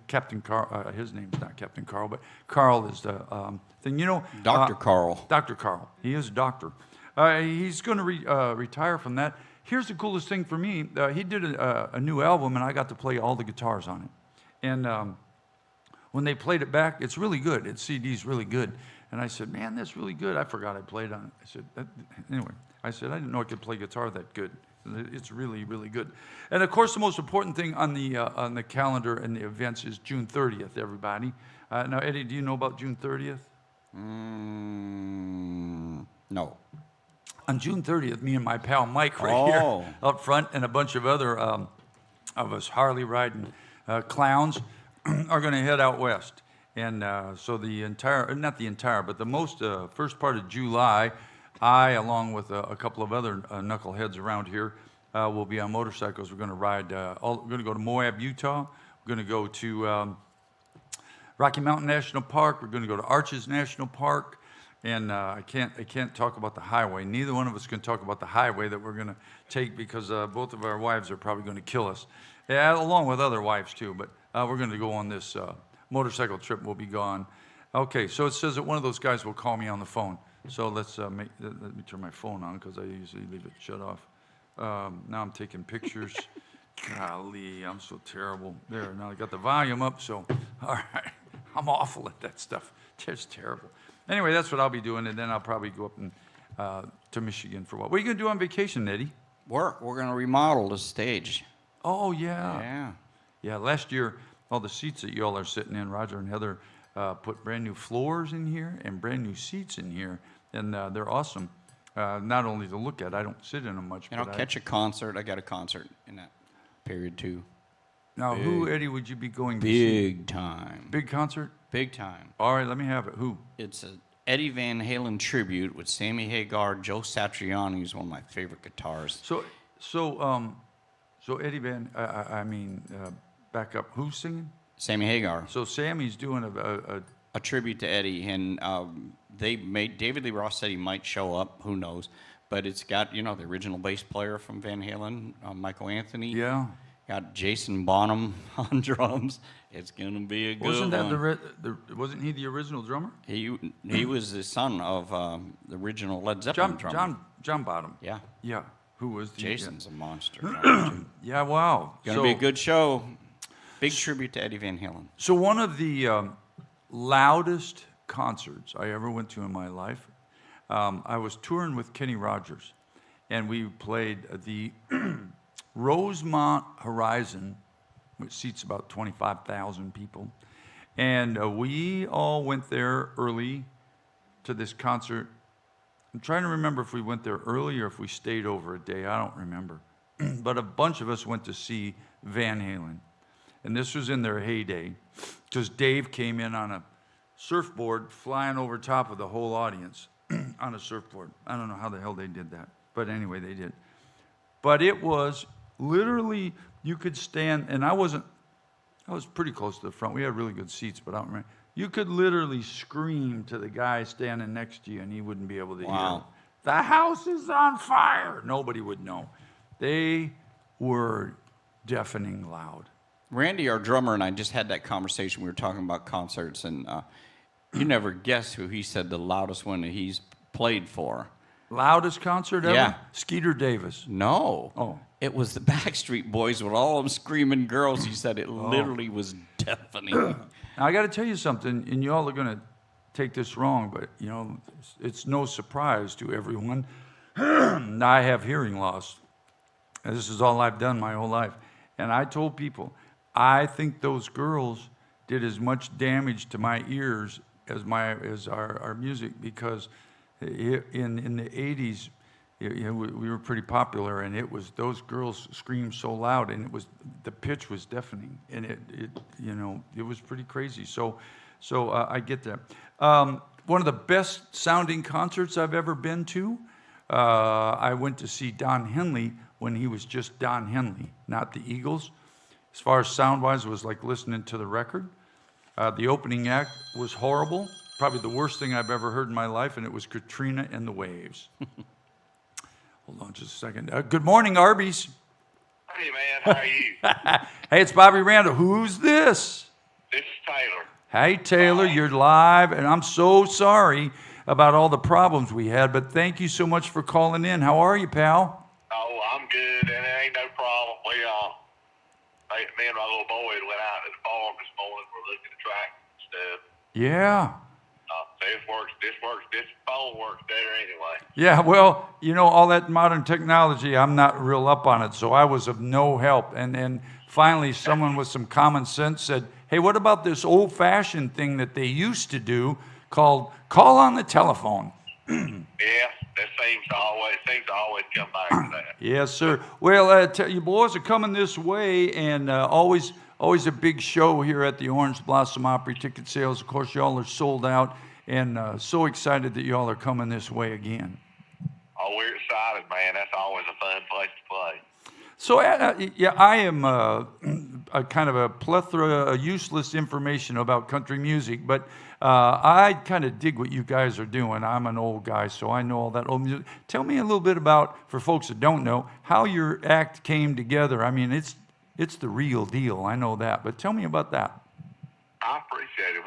Captain Carl, his name's not Captain Carl, but Carl is the thing. You know, Dr. Carl. Dr. Carl. He is a doctor. He's going to retire from that. Here's the coolest thing for me. He did a new album, and I got to play all the guitars on it. And when they played it back, it's really good. Its CD's really good. And I said, man, that's really good. I forgot I played on it. I said, anyway, I didn't know I could play guitar that good. It's really, really good. And, of course, the most important thing on the calendar and the events is June 30th, everybody. Now, Eddie, do you know about June 30th? No. On June 30th, me and my pal Mike here up front and a bunch of other of us Harley riding clowns are going to head out west. And so the entire, not the entire, but the most first part of July, I, along with a couple of other knuckleheads around here, will be on motorcycles. We're going to ride, we're going to go to Moab, Utah. We're going to go to Rocky Mountain National Park. We're going to go to Arches National Park. And I can't talk about the highway. Neither one of us can talk about the highway that we're going to take because both of our wives are probably going to kill us, along with other wives too. But we're going to go on this motorcycle trip. We'll be gone. Okay, so it says that one of those guys will call me on the phone. So let me turn my phone on because I usually leave it shut off. Now I'm taking pictures. Golly, I'm so terrible. There, now I got the volume up, so all right. I'm awful at that stuff. Just terrible. Anyway, that's what I'll be doing, and then I'll probably go up and, to Michigan for what? What are you going to do on vacation, Eddie? We're going to remodel the stage. Oh, yeah. Yeah. Yeah, last year all the seats that y'all are sitting in. Roger and Heather put brand new floors in here and brand new seats in here, and they're awesome. Not only to look at, I don't sit in them much. And I'll catch a concert. I got a concert in that period too. Now, who, Eddie, would you be going to see? Big time. Big concert? Big time. All right, let me have it. Who? It's a Eddie Van Halen tribute with Sammy Hagar, Joe Satriani, who's one of my favorite guitarists. So Eddie Van, back up. Who's singing? Sammy Hagar. So Sammy's doing a tribute to Eddie, and they made David Lee Roth said he might show up. Who knows? But it's got the original bass player from Van Halen, Michael Anthony. Yeah. Got Jason Bonham on drums. It's gonna be a good Wasn't that one. wasn't he the original drummer? He was the son of the original Led Zeppelin drummer. John Bonham. Yeah. Yeah. Who was the Jason's a monster. Yeah. Wow. Gonna be a good show. Big tribute to Eddie Van Halen. So one of the loudest concerts I ever went to in my life, I was touring with Kenny Rogers, and we played the Rosemont Horizon, which seats about 25,000 people. And we all went there early to this concert. I'm trying to remember if we went there early or if we stayed over a day. I don't remember. But a bunch of us went to see Van Halen. And this was in their heyday, because Dave came in on a surfboard flying over top of the whole audience on a surfboard. I don't know how the hell they did that. But anyway, they did. But it was literally, you could stand, and I was pretty close to the front. We had really good seats, but I don't remember. You could literally scream to the guy standing next to you, and he wouldn't be able to hear. The house is on fire. Nobody would know. They were deafening loud. Randy, our drummer, and I just had that conversation. We were talking about concerts, and you never guess who he said the loudest one that he's played for. Loudest concert ever? Yeah. Skeeter Davis. No. Oh. It was the Backstreet Boys with all them screaming girls. He said it literally was deafening. Now, I got to tell you something, and y'all are going to take this wrong, but, it's no surprise to everyone. I have hearing loss. And this is all I've done my whole life. And I told people, I think those girls did as much damage to my ears as our music, because in the 80s, we were pretty popular, and it was, those girls screamed so loud, and the pitch was deafening, and it was pretty crazy. So I get that. One of the best sounding concerts I've ever been to, I went to see Don Henley when he was just Don Henley, not the Eagles. As far as sound-wise, it was like listening to the record. The opening act was horrible, probably the worst thing I've ever heard in my life, and it was Katrina and the Waves. Hold on just a second. Good morning, Arby's. Hey, man, how are you? Hey, it's Bobby Randall. Who's this? This is Taylor. Hey, Taylor, you're live, and I'm so sorry about all the problems we had, but thank you so much for calling in. How are you, pal? Oh, I'm good, and it ain't no problem. Me and my little boy went out to the farm this morning. We're looking at tracks and stuff. Yeah. This phone works better anyway. Yeah, well, all that modern technology, I'm not real up on it, so I was of no help. And finally, someone with some common sense said, hey, what about this old-fashioned thing that they used to do called call on the telephone? Yeah, that seems to always come back to that. Yes, sir. Well, you boys are coming this way, and always a big show here at the Orange Blossom Opry. Ticket sales, of course, y'all are sold out, and so excited that y'all are coming this way again. Oh, we're excited, man. That's always a fun place to play. So, I am a kind of a plethora of useless information about country music, but I kind of dig what you guys are doing. I'm an old guy, so I know all that old music. Tell me a little bit about, for folks that don't know, how your act came together. I mean, it's the real deal. I know that, but tell me about that. I appreciate it.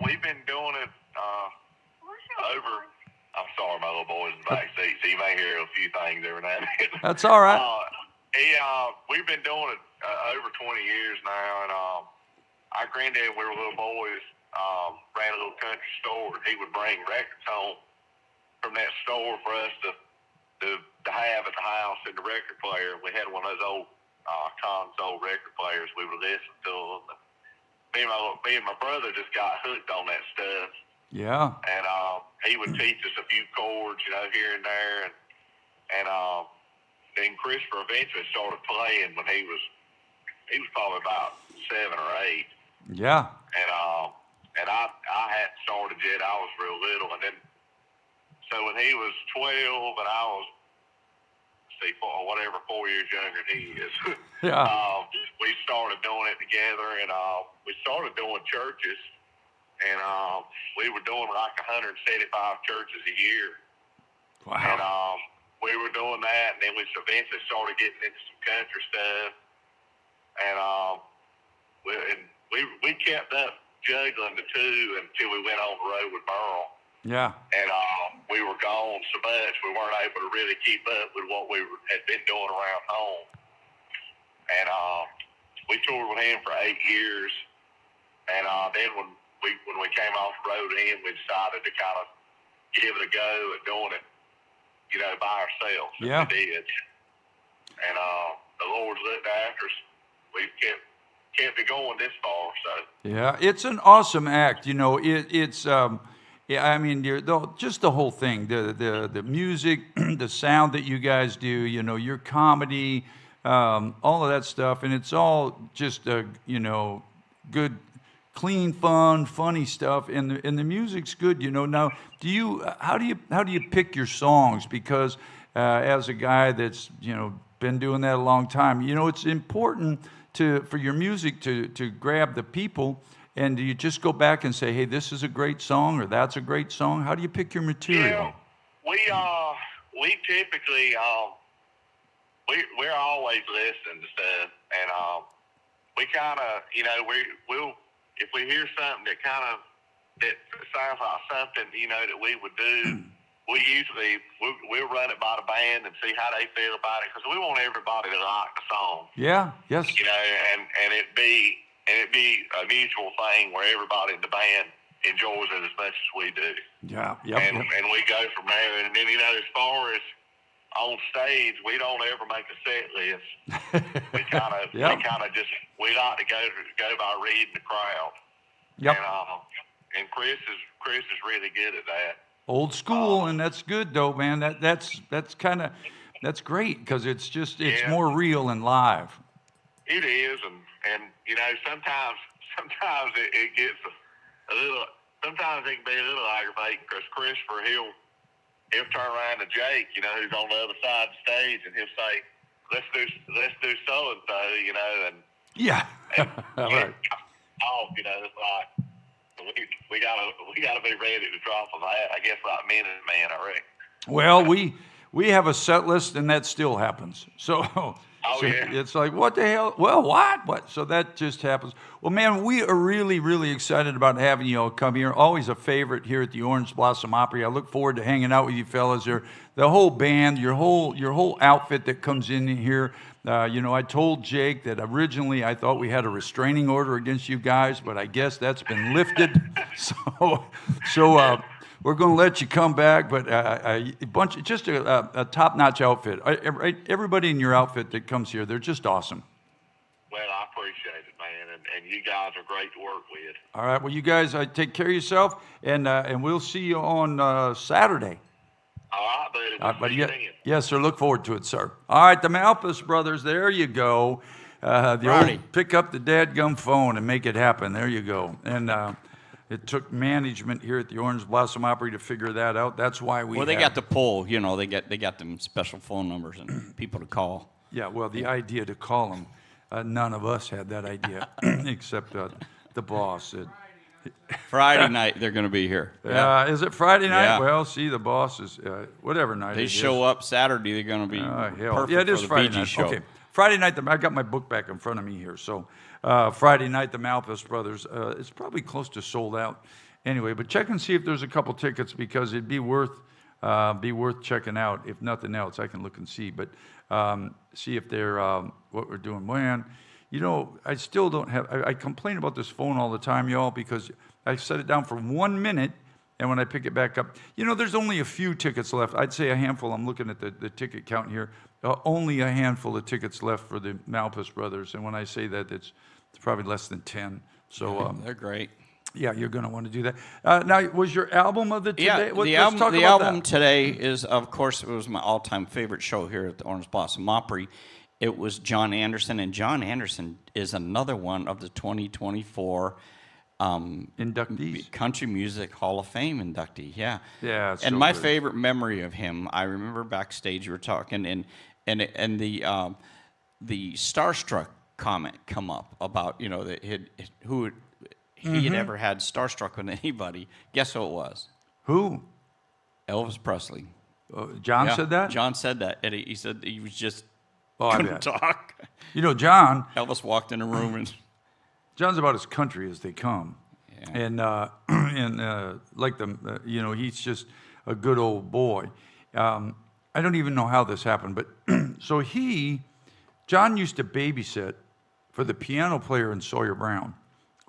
We've been doing it over. I'm sorry, my little boy's in the back seat, so you may hear a few things every now and then. That's all right. We've been doing it over 20 years now, and our granddad, when we were little boys, ran a little country store, and he would bring records home from that store for us to have at the house in the record player. We had one of those old console record players. We would listen to them. me and my brother just got hooked on that stuff. Yeah. And he would teach us a few chords, here and there, and then Christopher eventually started playing when he was probably about 7 or 8. Yeah. And I hadn't started yet. I was real little, and then so when he was 12 and I was 4 years younger than he is, Yeah. we started doing it together, and we started doing churches, and we were doing like 175 churches a year. Wow. And we were doing that, and then we eventually started getting into some country stuff, and we kept up juggling the two until we went on the road with Burl. Yeah. And we were gone so much we weren't able to really keep up with what we had been doing around home. And we toured with him for 8 years, and then when we came off the road with him, we decided to kind of give it a go at doing it, by ourselves. Yeah. We did. And the Lord's looked after us. We've kept it going this far. So. Yeah, it's an awesome act. It's yeah. I mean, just the whole thing, the music, the sound that you guys do. Your comedy, all of that stuff, and it's all just good, clean, fun, funny stuff, and the music's good. Now, how do you pick your songs? Because as a guy that's been doing that a long time, it's important for your music to grab the people. And do you just go back and say, hey, this is a great song or that's a great song? How do you pick your material? Yeah, we typically we're always listening to stuff, and we kind of we'll if we hear something that sounds like something that we would do, we'll run it by the band and see how they feel about it, because we want everybody to like the song. Yeah. Yes. And it'd be a mutual thing where everybody in the band enjoys it as much as we do. Yeah. Yep. And we go from there. And then as far as on stage, we don't ever make a set list. We kind of just like to go by reading the crowd. Yep. And Chris is really good at that. Old school, and that's good though, man. That's great, because it's more real and live. It is, and sometimes it gets a little. Sometimes it can be a little aggravating, because Christopher he'll turn around to Jake, who's on the other side of the stage, and he'll say, let's do so and so, and yeah, right. It's like we gotta be ready to drop on that. I guess like men and man, I reckon. Well, we have a set list, and that still happens. So. Oh, yeah. It's like, what the hell? Well, what? So that just happens. Well, man, we are really, really excited about having you all come here. Always a favorite here at the Orange Blossom Opry. I look forward to hanging out with you fellas. The whole band, your whole outfit that comes in here. I told Jake that originally I thought we had a restraining order against you guys, but I guess that's been lifted. So we're going to let you come back, but a top-notch outfit. Everybody in your outfit that comes here, they're just awesome. Well, I appreciate it, man, and you guys are great to work with. All right, well, you guys take care of yourself, and we'll see you on Saturday. All right, buddy. Yes, sir. Look forward to it, sir. All right, the Malpas brothers. There you go. Old pick up the dadgum phone and make it happen. There you go. And it took management here at the Orange Blossom Opry to figure that out. That's why they got the poll. They got them special phone numbers and people to call. Yeah. Well, the idea to call them, none of us had that idea except the boss. Friday night they're going to be here. Is it Friday night? Yeah. Well, see, the boss is whatever night. They show up Saturday. They're going to be perfect. Yeah, it is for the Friday BG night. show. Okay, Friday night. I got my book back in front of me here. So Friday night, the Malpas brothers. It's probably close to sold out. Anyway, but check and see if there's a couple tickets, because it'd be worth checking out. If nothing else, I can look and see. But see if they're what we're doing. Man, I still don't have. I complain about this phone all the time, y'all, because I set it down for 1 minute, and when I pick it back up, there's only a few tickets left. I'd say a handful. I'm looking at the ticket count here. Only a handful of tickets left for the Malpas brothers, and when I say that, it's probably less than 10. So they're great. Yeah, you're going to want to do that. Now, was your album of the today? Yeah, Let's the talk album. The about album that. today is, of course, it was my all-time favorite show here at the Orange Blossom Opry. It was John Anderson, and John Anderson is another one of the 2024 Inductees? Country Music Hall of Fame inductee. Yeah. Yeah, it's and so my good. favorite memory of him, I remember backstage you were talking, and the starstruck comment come up about that he had ever had starstruck with anybody. Guess who it was? Who? Elvis Presley. John said that? John said that, and he said he was just I couldn't bet. talk. John. Elvis walked in a room and John's about as country as they come, and like he's just a good old boy. I don't even know how this happened, but so John used to babysit for the piano player in Sawyer Brown,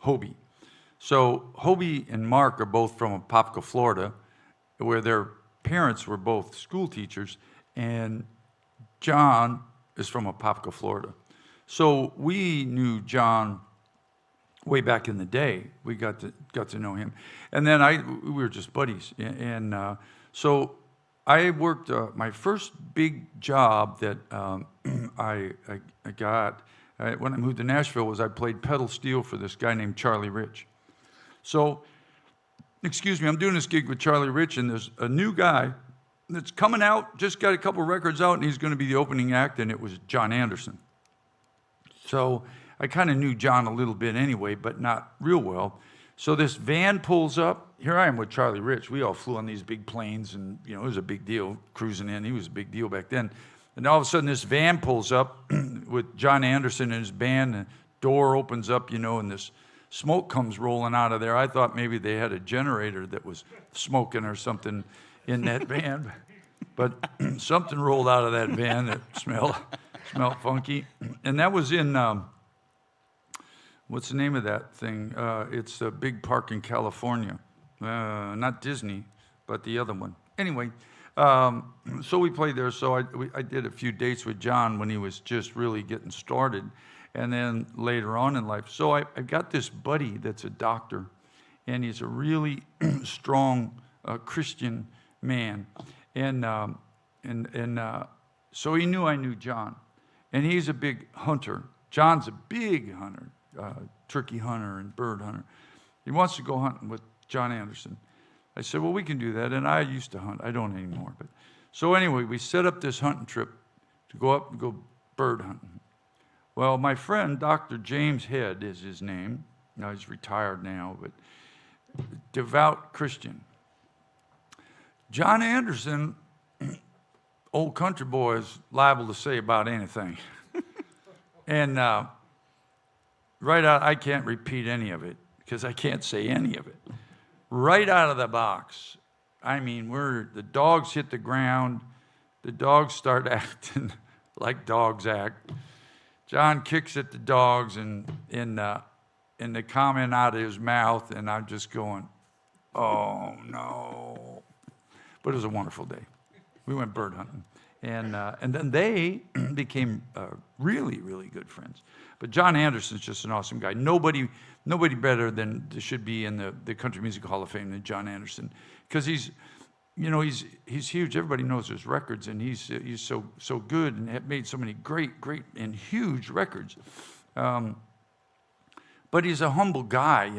Hobie. So Hobie and Mark are both from Apopka, Florida, where their parents were both school teachers, and John is from Apopka, Florida. So we knew John way back in the day. We got to know him, and then we were just buddies, and so I worked my first big job that I got when I moved to Nashville was I played pedal steel for this guy named Charlie Rich. So, excuse me, I'm doing this gig with Charlie Rich, and there's a new guy that's coming out, just got a couple records out, and he's going to be the opening act, and it was John Anderson. So I kind of knew John a little bit anyway, but not real well. So this van pulls up. Here I am with Charlie Rich. We all flew on these big planes, and it was a big deal cruising in. He was a big deal back then. And all of a sudden, this van pulls up with John Anderson and his band. And the door opens up, and this smoke comes rolling out of there. I thought maybe they had a generator that was smoking or something in that van, but something rolled out of that van that smelled funky. And that was in. What's the name of that thing? It's a big park in California. Not Disney, but the other one. Anyway, so we played there. So I did a few dates with John when he was just really getting started. And then later on in life. So I got this buddy that's a doctor, and he's a really strong Christian man. And so he knew I knew John. And he's a big hunter. John's a big hunter. Turkey hunter and bird hunter. He wants to go hunting with John Anderson. I said, well, we can do that. And I used to hunt. I don't anymore. But so anyway, we set up this hunting trip to go up and go bird hunting. Well, my friend, Dr. James Head is his name. Now, he's retired now, but devout Christian. John Anderson, old country boy, is liable to say about anything. And right out, I can't repeat any of it because I can't say any of it. Right out of the box. I mean, the dogs hit the ground. The dogs start acting like dogs act. John kicks at the dogs and the comment out of his mouth, and I'm just going, oh no. But it was a wonderful day. We went bird hunting. And then they became really, really good friends. But John Anderson's just an awesome guy. Nobody better than should be in the Country Music Hall of Fame than John Anderson, because he's huge. Everybody knows his records, and he's so good and have made so many great and huge records. But he's a humble guy,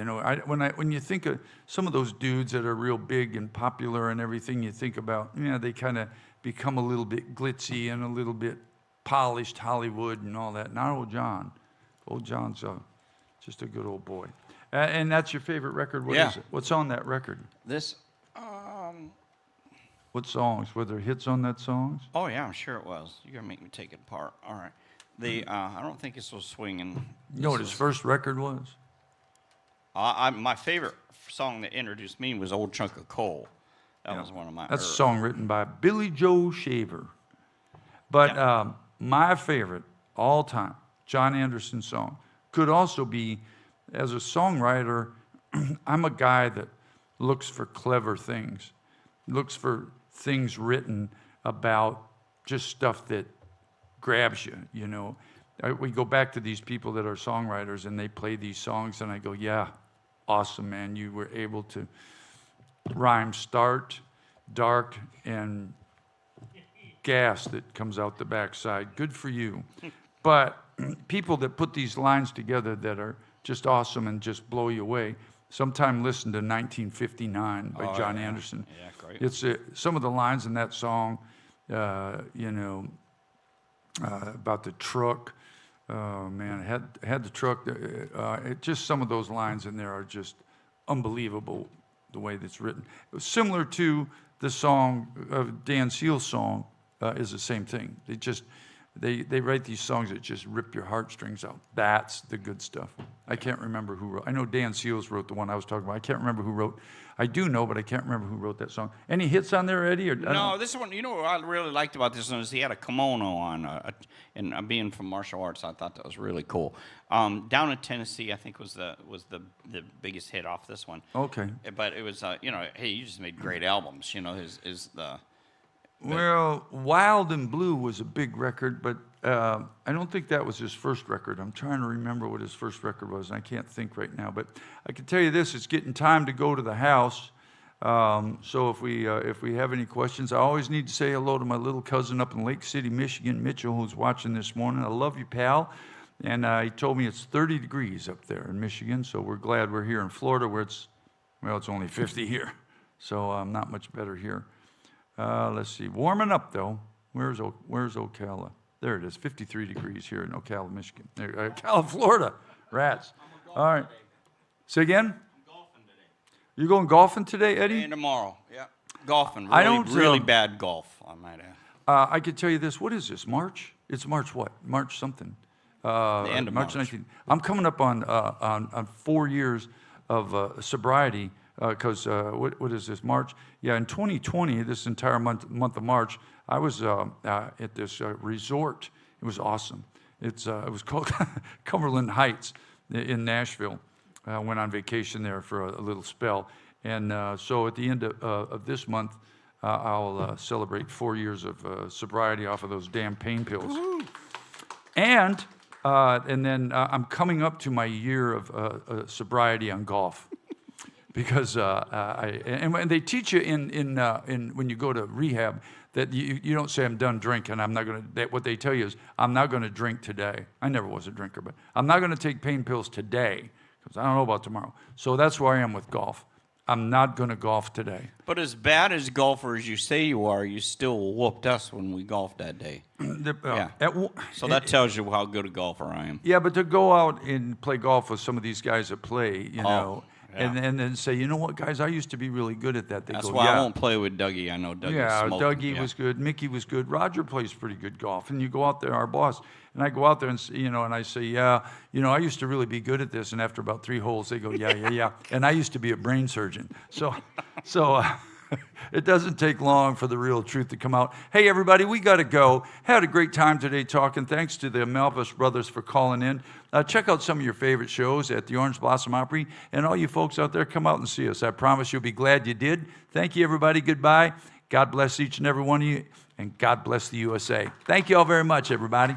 When you think of some of those dudes that are real big and popular and everything, you think about, they kind of become a little bit glitzy and a little bit polished Hollywood and all that. Not old John. Old John's just a good old boy. And that's your favorite record? What is it? What's on that record? This. What songs? Were there hits on that songs? Oh yeah, I'm sure it was. You're gonna make me take it apart. All right. I don't think this was swinging. You know what his first record was? My favorite song that introduced me was "Old Chunk of Coal." That was one of my. That's a song written by Billy Joe Shaver. But my favorite all time John Anderson song could also be, as a songwriter, I'm a guy that looks for clever things, looks for things written about just stuff that grabs you, we go back to these people that are songwriters, and they play these songs, and I go, yeah, awesome, man. You were able to rhyme start, dark, and gas that comes out the backside. Good for you. But people that put these lines together that are just awesome and just blow you away, sometime listen to 1959 by John Anderson. Yeah, great. It's some of the lines in that song, about the truck. Oh, man, had the truck. Just some of those lines in there are just unbelievable, the way that's written. It was similar to the song of Dan Seal's song, is the same thing. They write these songs that just rip your heartstrings out. That's the good stuff. I can't remember who wrote. I know Dan Seals wrote the one I was talking about. I can't remember who wrote. I do know, but I can't remember who wrote that song. Any hits on there, Eddie? No, this one. What I really liked about this one is he had a kimono on, and being from martial arts, I thought that was really cool. Down in Tennessee, I think was the biggest hit off this one. Okay. But it was hey, you just made great albums. Well, Wild and Blue was a big record, but I don't think that was his first record. I'm trying to remember what his first record was, and I can't think right now. But I can tell you this: it's getting time to go to the house. So if we have any questions, I always need to say hello to my little cousin up in Lake City, Michigan, Mitchell, who's watching this morning. I love you, pal. And he told me it's 30 degrees up there in Michigan, so we're glad we're here in Florida, where it's only 50 here. So not much better here. Let's see. Warming up, though. Where's Ocala? There it is, 53 degrees here in Ocala, Michigan. Ocala, Florida. Rats. All right. Say again? I'm golfing today. You going golfing today, Eddie? And tomorrow, yeah. Golfing. Really bad golf, I might add. I could tell you this. What is this, March? It's March what? March something. The end of March 19th. I'm coming up on 4 years of sobriety. Because what is this, March? Yeah, in 2020, this entire month of March, I was at this resort. It was awesome. It was called Cumberland Heights in Nashville. I went on vacation there for a little spell. And so at the end of this month, I'll celebrate 4 years of sobriety off of those damn pain pills. Woo-hoo. And then I'm coming up to my year of sobriety on golf. Because and they teach you in when you go to rehab that you don't say I'm done drinking. I'm not going to. What they tell you is I'm not going to drink today. I never was a drinker, but I'm not going to take pain pills today because I don't know about tomorrow. So that's where I am with golf. I'm not going to golf today. But as bad as golfer as you say you are, you still whooped us when we golfed that day. So that tells you how good a golfer I am. Yeah, but to go out and play golf with some of these guys that play, you know. Yeah. And then say, you know what, guys, I used to be really good at that. That's why I won't play with Dougie. I know Dougie. Yeah, Dougie was good. Mickey was good. Roger plays pretty good golf. And you go out there, our boss, and I go out there and and I say, I used to really be good at this. And after about 3 holes, they go, yeah. And I used to be a brain surgeon. So it doesn't take long for the real truth to come out. Hey, everybody, we got to go. Had a great time today talking. Thanks to the Melvis brothers for calling in. Check out some of your favorite shows at the Orange Blossom Opry. And all you folks out there, come out and see us. I promise you'll be glad you did. Thank you, everybody. Goodbye. God bless each and every one of you. And God bless the USA. Thank you all very much, everybody.